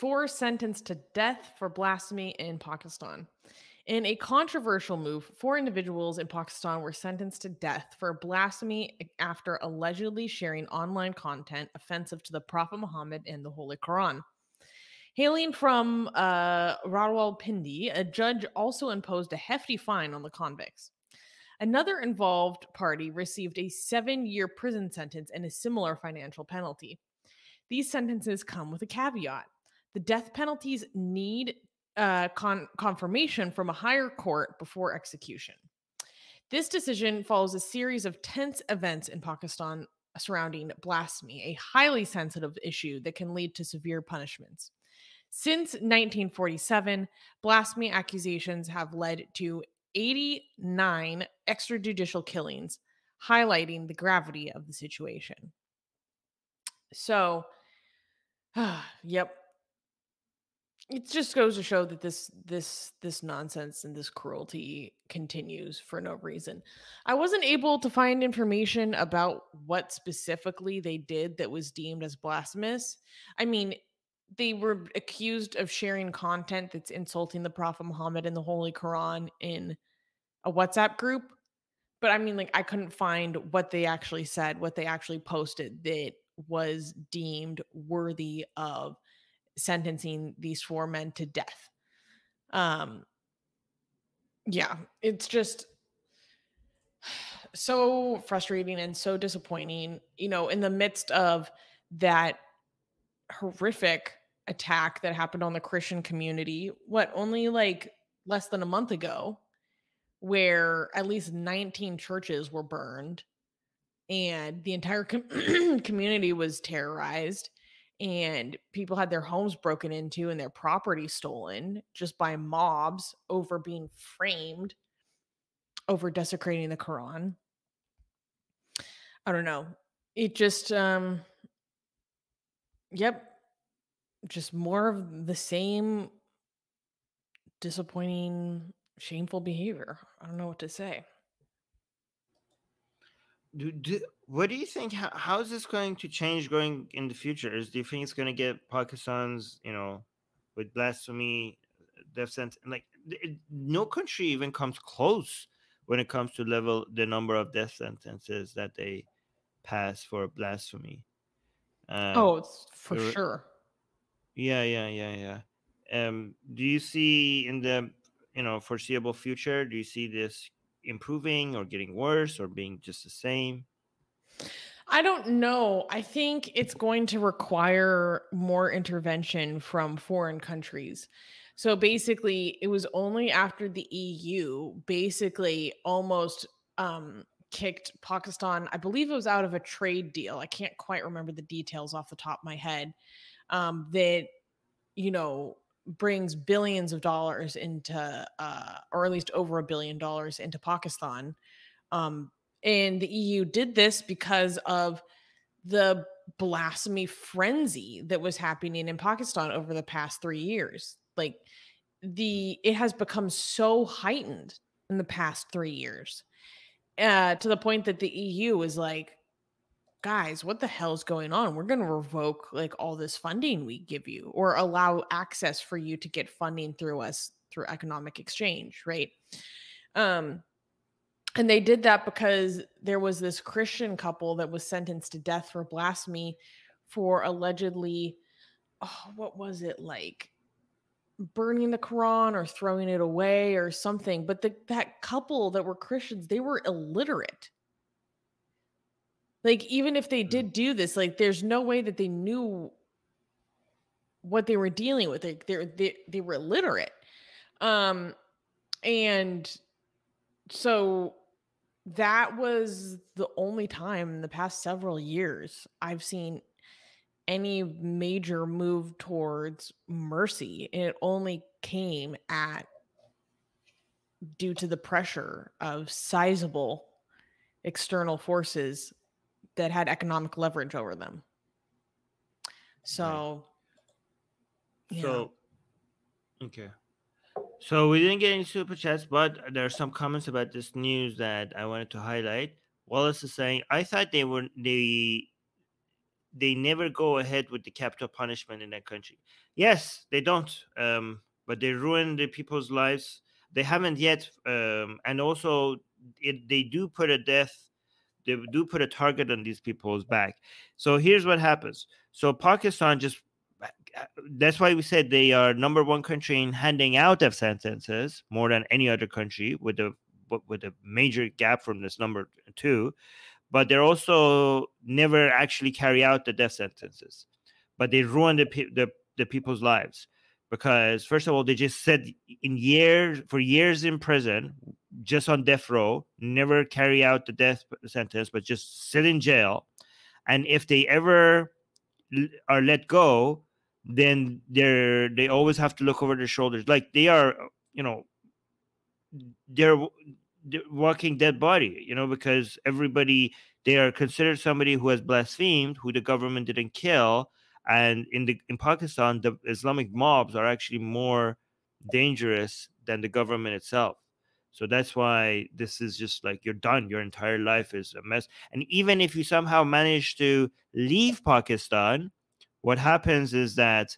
4 sentenced to death for blasphemy in Pakistan. In a controversial move, 4 individuals in Pakistan were sentenced to death for blasphemy after allegedly sharing online content offensive to the Prophet Muhammad and the Holy Quran. Hailing from Rawalpindi, a judge also imposed a hefty fine on the convicts. Another involved party received a 7-year prison sentence and a similar financial penalty. These sentences come with a caveat. The death penalties need confirmation from a higher court before execution. This decision follows a series of tense events in Pakistan surrounding blasphemy, a highly sensitive issue that can lead to severe punishments. Since 1947, blasphemy accusations have led to 89 extrajudicial killings, highlighting the gravity of the situation. So, yep. It just goes to show that this nonsense and this cruelty continues for no reason. I wasn't able to find information about what specifically they did that was deemed as blasphemous. I mean, they were accused of sharing content that's insulting the Prophet Muhammad and the Holy Quran in a WhatsApp group. But I mean, like, I couldn't find what they actually said, what they actually posted that was deemed worthy of sentencing these 4 men to death. Yeah, it's just so frustrating and so disappointing, in the midst of that horrific attack that happened on the Christian community, only like less than a month ago, where at least 19 churches were burned and the entire community was terrorized and people had their homes broken into and their property stolen just by mobs over being framed over desecrating the Quran. I don't know. It just, just more of the same disappointing, shameful behavior. I don't know what to say. What do you think? How is this going to change going in the future? Do you think it's going to get Pakistan's, with blasphemy, death sentence? Like, no country even comes close when it comes to the number of death sentences that they pass for blasphemy. It's for sure. Yeah. Do you see in the foreseeable future? Do you see this improving or getting worse or being just the same? I don't know. I think it's going to require more intervention from foreign countries. So basically, it was only after the EU basically almost kicked Pakistan, I believe it was out of a trade deal. I can't quite remember the details off the top of my head. That, brings billions of dollars into, or at least over $1 billion into Pakistan. And the EU did this because of the blasphemy frenzy that was happening in Pakistan over the past 3 years. Like, it has become so heightened in the past 3 years, to the point that the EU is like, guys, what the hell is going on? We're going to revoke like all this funding we give you, or allow access for you to get funding through us through economic exchange, right? And they did that because there was this Christian couple that was sentenced to death for blasphemy for allegedly, what was it, like burning the Quran or throwing it away or something. But that couple that were Christians, they were illiterate. Like, even if they did do this, like, there's no way that they knew what they were dealing with. Like, they were illiterate. And so that was the only time in the past several years I've seen any major move towards mercy. And it only came due to the pressure of sizable external forces that had economic leverage over them. So, right. So, okay. So we didn't get any super chats, but there are some comments about this news that I wanted to highlight. Wallace is saying, I thought they they never go ahead with the capital punishment in that country. Yes, they don't, but they ruin the people's lives. They haven't yet, and also they do put a death. They do put a target on these people's back. So here's what happens. So Pakistan just, that's why we said they are number one country in handing out death sentences more than any other country, with a major gap from this number two. But they're also never actually carry out the death sentences, but they ruin the people's lives, because first of all, they just said for years in prison, just on death row, never carry out the death sentence, but just sit in jail. And if they ever are let go, then they always have to look over their shoulders, like they are, they're walking dead body, because they are considered somebody who has blasphemed, who the government didn't kill. And in Pakistan, the Islamic mobs are actually more dangerous than the government itself. So that's why this is just like, you're done. Your entire life is a mess. And even if you somehow manage to leave Pakistan, what happens is that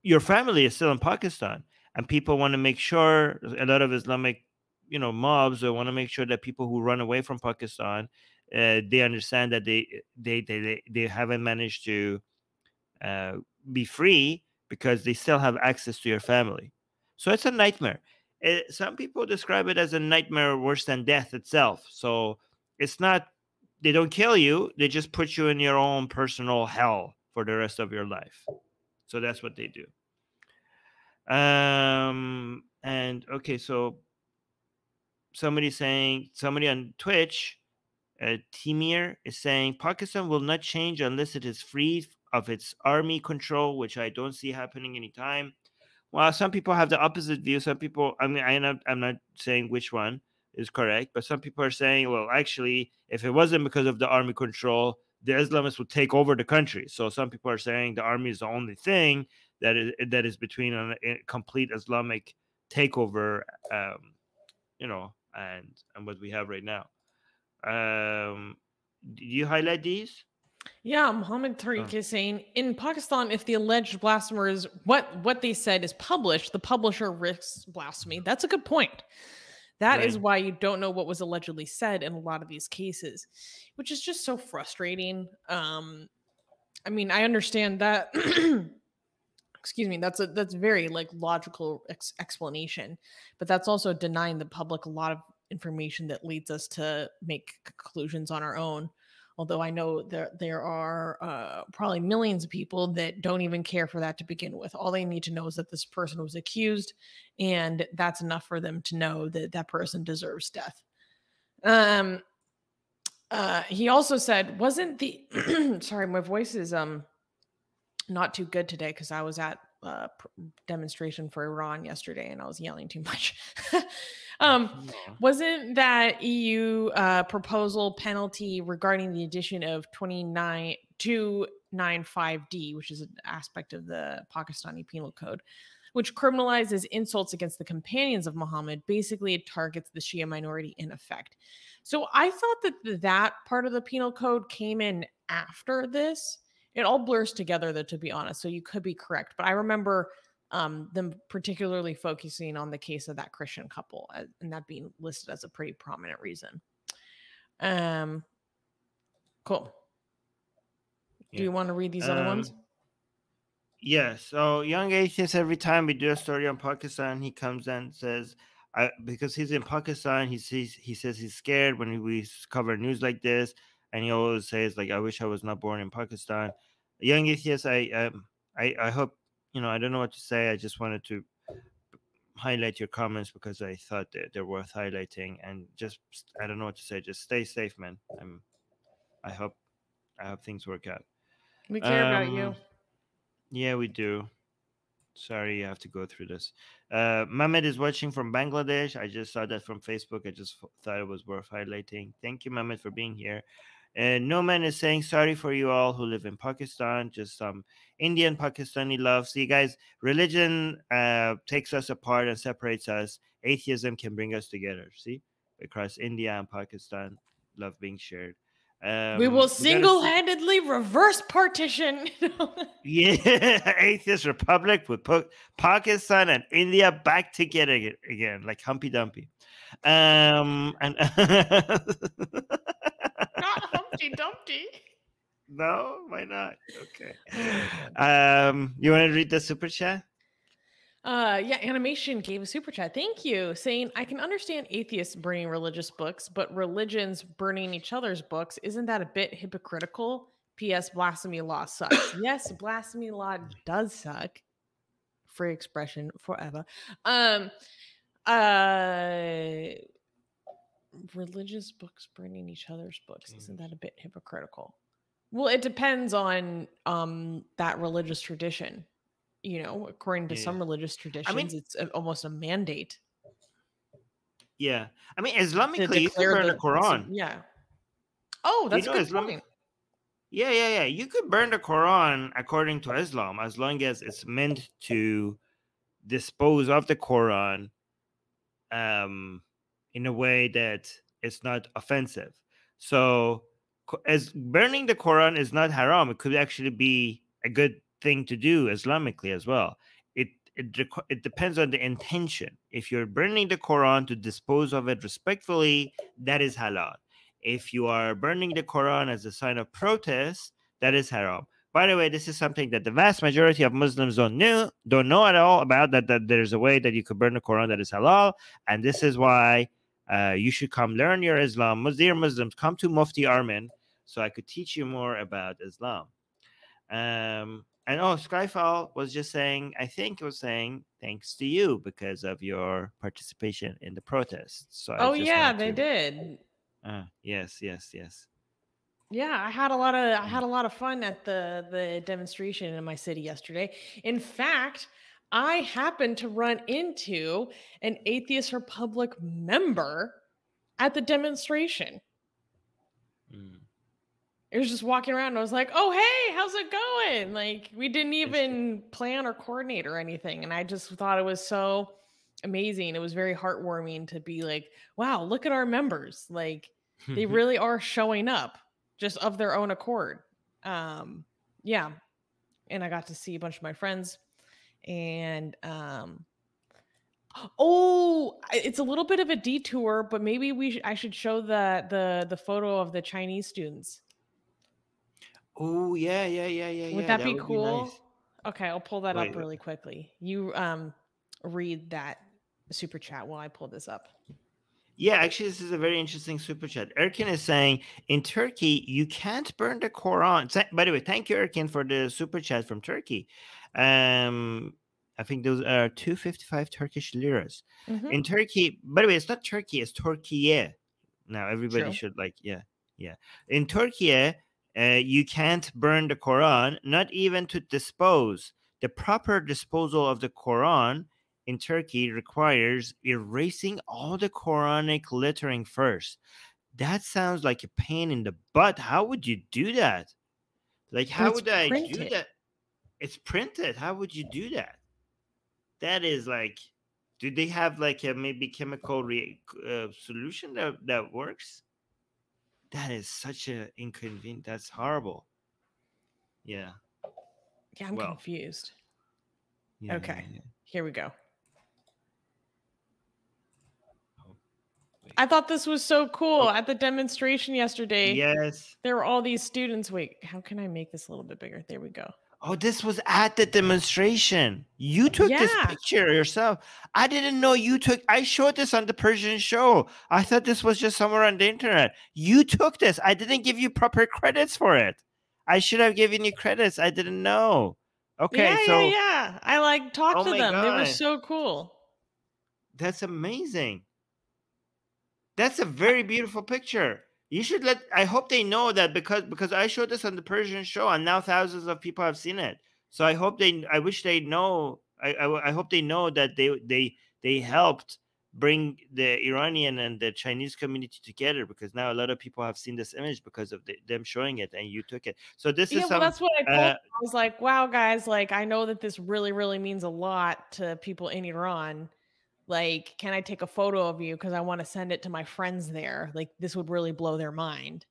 your family is still in Pakistan, and people want to make sure, a lot of Islamic, mobs want to make sure that people who run away from Pakistan, they understand that they haven't managed to be free, because they still have access to your family. So it's a nightmare. Some people describe it as a nightmare worse than death itself. So it's not, they don't kill you, they just put you in your own personal hell for the rest of your life. So that's what they do. And okay, so somebody on Twitch, Timir is saying Pakistan will not change unless it is free of its army control, which I don't see happening anytime. Well, some people have the opposite view. Some people, I mean, I'm not saying which one is correct, but some people are saying, well, actually, if it wasn't because of the army control, the Islamists would take over the country. So some people are saying the army is the only thing that is between a complete Islamic takeover, and what we have right now. Do you highlight these? Yeah, Mohammed Tariq is saying, in Pakistan, if the alleged blasphemers, what they said is published, the publisher risks blasphemy. That's a good point. That is why you don't know what was allegedly said in a lot of these cases, which is just so frustrating. I mean, I understand that. Excuse me. That's very like logical explanation, but that's also denying the public a lot of information that leads us to make conclusions on our own. Although I know there are probably millions of people that don't even care for that to begin with. All they need to know is that this person was accused, and that's enough for them to know that that person deserves death. He also said, wasn't the sorry, my voice is not too good today because I was at a demonstration for Iran yesterday and I was yelling too much. Wasn't that EU proposal penalty regarding the addition of 295D, which is an aspect of the Pakistani penal code, which criminalizes insults against the companions of Muhammad? Basically, it targets the Shia minority in effect. So I thought that part of the penal code came in after this. It all blurs together, though, to be honest. So you could be correct. But I remember them particularly focusing on the case of that Christian couple, and that being listed as a pretty prominent reason. Cool. Yeah. Do you want to read these other ones? Yeah. So Young Atheist, every time we do a story on Pakistan, he comes and says, because he's in Pakistan, he says he's scared when we cover news like this. And he always says, like, I wish I was not born in Pakistan. Young Atheist, I hope, I don't know what to say. I just wanted to highlight your comments because I thought that they're worth highlighting. And just, I don't know what to say. Just stay safe, man. I hope things work out. We care about you. Yeah, we do. Sorry you have to go through this. Mehmet is watching from Bangladesh. I just saw that from Facebook. I just thought it was worth highlighting. Thank you, Mehmet, for being here. No Man is saying, sorry for you all who live in Pakistan. Just some Indian Pakistani love. See, guys, religion takes us apart and separates us. Atheism can bring us together. See, across India and Pakistan, love being shared. We will We gotta see. single-handedly reverse partition. Yeah, atheist republic with put Pakistan and India back together again, like Humpy Dumpy. And Not Humpty Dumpty. no, why not? Okay. Oh my god. You want to read the super chat? Yeah, Animation gave a super chat. Thank you. Saying, I can understand atheists burning religious books, but religions burning each other's books, isn't that a bit hypocritical? P.S. Blasphemy law sucks. Yes, blasphemy law does suck. Free expression forever. Um, uh, religious books burning each other's books, isn't that a bit hypocritical? Well, it depends on that religious tradition. You know, according to Yeah. some religious traditions, it's almost a mandate. Yeah. I mean, To Islamically, you could declare burn the the Quran. yeah. Oh, that's You a know, good point. Yeah. You could burn the Quran according to Islam as long as it's meant to dispose of the Quran in a way that it's not offensive. So, as burning the Quran is not haram, it could actually be a good thing to do Islamically as well. It depends on the intention. If you're burning the Quran to dispose of it respectfully, that is halal. If you are burning the Quran as a sign of protest, that is haram. By the way, this is something that the vast majority of Muslims don't know at all about, that there's a way that you could burn the Quran that is halal. And this is why you should come learn your Islam. Dear Muslims, come to Mufti Armin so I could teach you more about Islam. And Skyfall was just saying, I think it was saying, thanks to you because of your participation in the protests. So I Oh just yeah, wanted they to. did. Yes. Yeah, I had a lot of fun at the demonstration in my city yesterday. In fact, I happened to run into an Atheist Republic member at the demonstration. It was just walking around and I was like, "Oh, hey, how's it going?" Like, we didn't even plan or coordinate or anything, and I just thought it was so amazing. It was very heartwarming to be like, "Wow, look at our members. Like, they really are showing up just of their own accord." Yeah, and I got to see a bunch of my friends and it's a little bit of a detour, but maybe I should show the photo of the Chinese students. Oh yeah. Would that That be would be nice. cool? Okay, I'll pull that Wait, up really quickly. You read that super chat while I pull this up. Yeah, actually, this is a very interesting super chat. Erkin is saying in Turkey you can't burn the Quran. By the way, thank you, Erkin, for the super chat from Turkey. I think those are 255 Turkish liras. In Turkey, by the way, it's not Turkey, it's Turkiye. Now everybody should yeah. In Turkey, you can't burn the Quran, not even to dispose. The proper disposal of the Quran in Turkey requires erasing all the Quranic lettering first. That sounds like a pain in the butt. How would you do that? Like, how would I do that? It's printed. How would you do that? That is like, do they have like a maybe chemical solution that works? That is such an inconvenient. That's horrible. Yeah. Yeah, I'm confused. Yeah, okay, yeah. Here we go. I thought this was so cool at the demonstration yesterday. Yes. There were all these students. Wait, how can I make this a little bit bigger? There we go. Oh, this was at the demonstration. You took this picture yourself. I didn't know you took. I showed this on the Persian show. I thought this was just somewhere on the internet. You took this. I didn't give you proper credits for it. I should have given you credits. I didn't know. Okay, yeah. I like talked to them. God. They were so cool. That's amazing. That's a very beautiful picture. You should let. I hope they know that because I showed this on the Persian show and now thousands of people have seen it. So I hope they. I wish they know. I hope they know that they helped bring the Iranian and the Chinese community together, because now a lot of people have seen this image because of them showing it, and you took it. So this is well, that's what I told them. I was like, wow, guys, like, I know that this really, really means a lot to people in Iran. Like, can I take a photo of you? Because I want to send it to my friends there. Like, this would really blow their mind.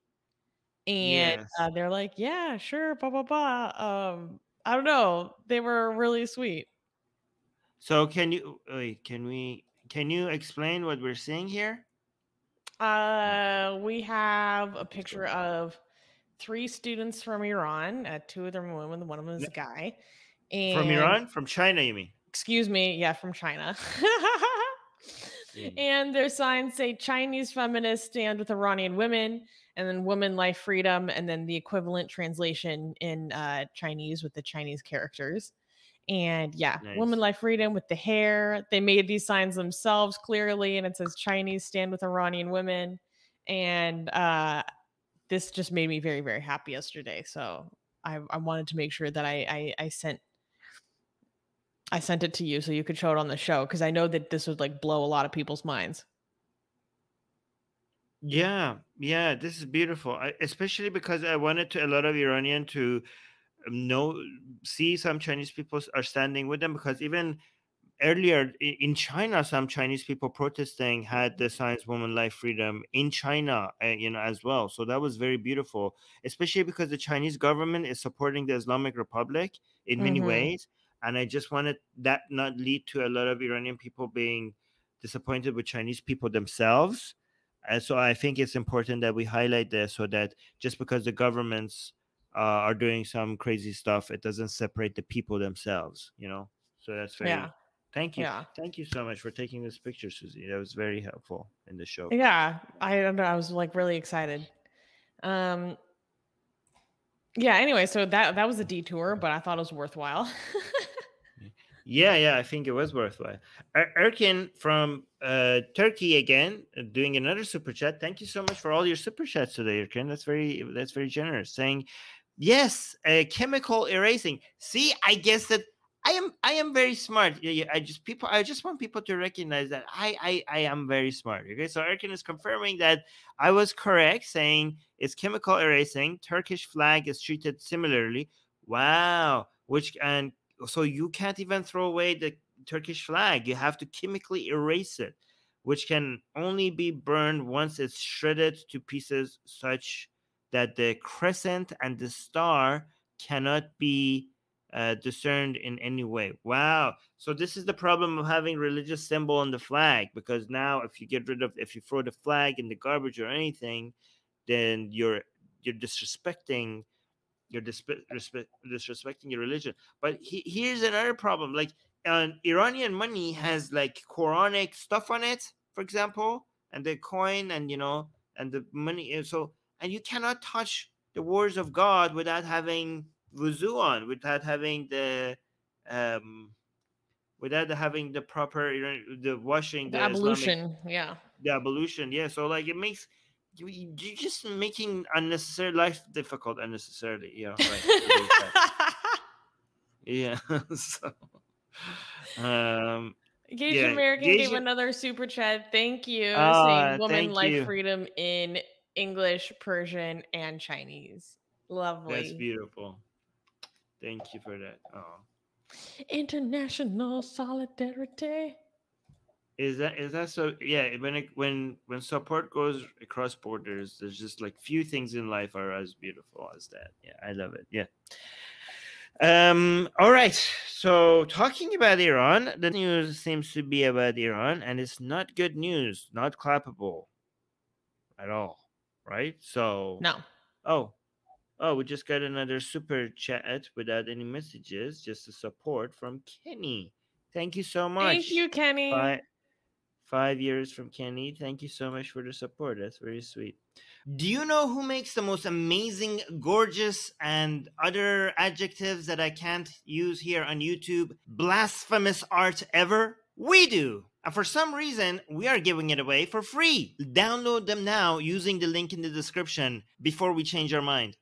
And Yes. they're like, yeah, sure, blah blah blah. I don't know, they were really sweet. So can you wait? Can you explain what we're seeing here? We have a Let's picture go. of three students from Iran. Two of them are women, one of them is a guy. From And Iran, from China, you mean? excuse me, yeah, from China. Yeah. And their signs say Chinese feminists stand with Iranian women, and then women life freedom, and then the equivalent translation in Chinese with the Chinese characters. And yeah, women Nice. life freedom with the hair. They made these signs themselves clearly, and it says Chinese stand with Iranian women. And this just made me very, very happy yesterday. So I wanted to make sure that I sent it to you so you could show it on the show because I know that this would like blow a lot of people's minds. Yeah, yeah, this is beautiful. Especially because I wanted to a lot of Iranian to know, see some Chinese people are standing with them, because even earlier in China, some Chinese people protesting had the signs "Woman, Life, Freedom" in China, as well. So that was very beautiful, especially because the Chinese government is supporting the Islamic Republic in many Mhm. ways, and I just wanted that not lead to a lot of Iranian people being disappointed with Chinese people themselves. And so I think it's important that we highlight this, so that just because the governments are doing some crazy stuff, it doesn't separate the people themselves. So that's Yeah. very. Thank you. Yeah. Thank you so much for taking this picture, Susie. That was very helpful in the show. Yeah. I don't know. I was like really excited. Um yeah, anyway, so that was a detour, but I thought it was worthwhile. Yeah, yeah, I think it was worthwhile. Erkin from Turkey again, doing another super chat. Thank you so much for all your super chats today, Erkin. That's very generous. Saying, yes, chemical erasing. See, I guess that I am very smart. Yeah, yeah, I just want people to recognize that I am very smart. Okay, so Erkin is confirming that I was correct, saying it's chemical erasing. Turkish flag is treated similarly. Wow, which and so you can't even throw away the Turkish flag. You have to chemically erase it, which can only be burned once it's shredded to pieces, such that the crescent and the star cannot be discerned in any way. Wow. So this is the problem of having religious symbol on the flag, because now if you throw the flag in the garbage or anything, then you're disrespecting disrespecting your religion. But here's another problem. Like, Iranian money has like Quranic stuff on it, for example, and the coin, and the money. And you cannot touch the words of God without having wuzu on, um, without having the proper, the washing, The the Islamic, evolution, yeah. the ablution. Yeah, so like it makes you're just making unnecessary life difficult unnecessarily. Yeah, right. Very sad. Yeah. So, um, Gage yeah, American gave Gage. another super chat. Thank you. Saying woman Thank life you. freedom in English, Persian, and Chinese. That's Lovely. beautiful. Thank you for that. Oh, International solidarity. is that so? Yeah, when support goes across borders, there's just like few things in life are as beautiful as that. Yeah, I love it. Yeah. All right. So talking about Iran, the news seems to be about Iran, and it's not good news, not clappable at all, right? So, No. oh, we just got another super chat without any messages, just the support from Kenny. Thank you so Thank much. you, Kenny. 5 years from Kenny. Thank you so much for the support. That's very sweet. Do you know who makes the most amazing, gorgeous, and other adjectives that I can't use here on YouTube, blasphemous art ever? We do! And for some reason, we are giving it away for free. Download them now using the link in the description before we change our mind.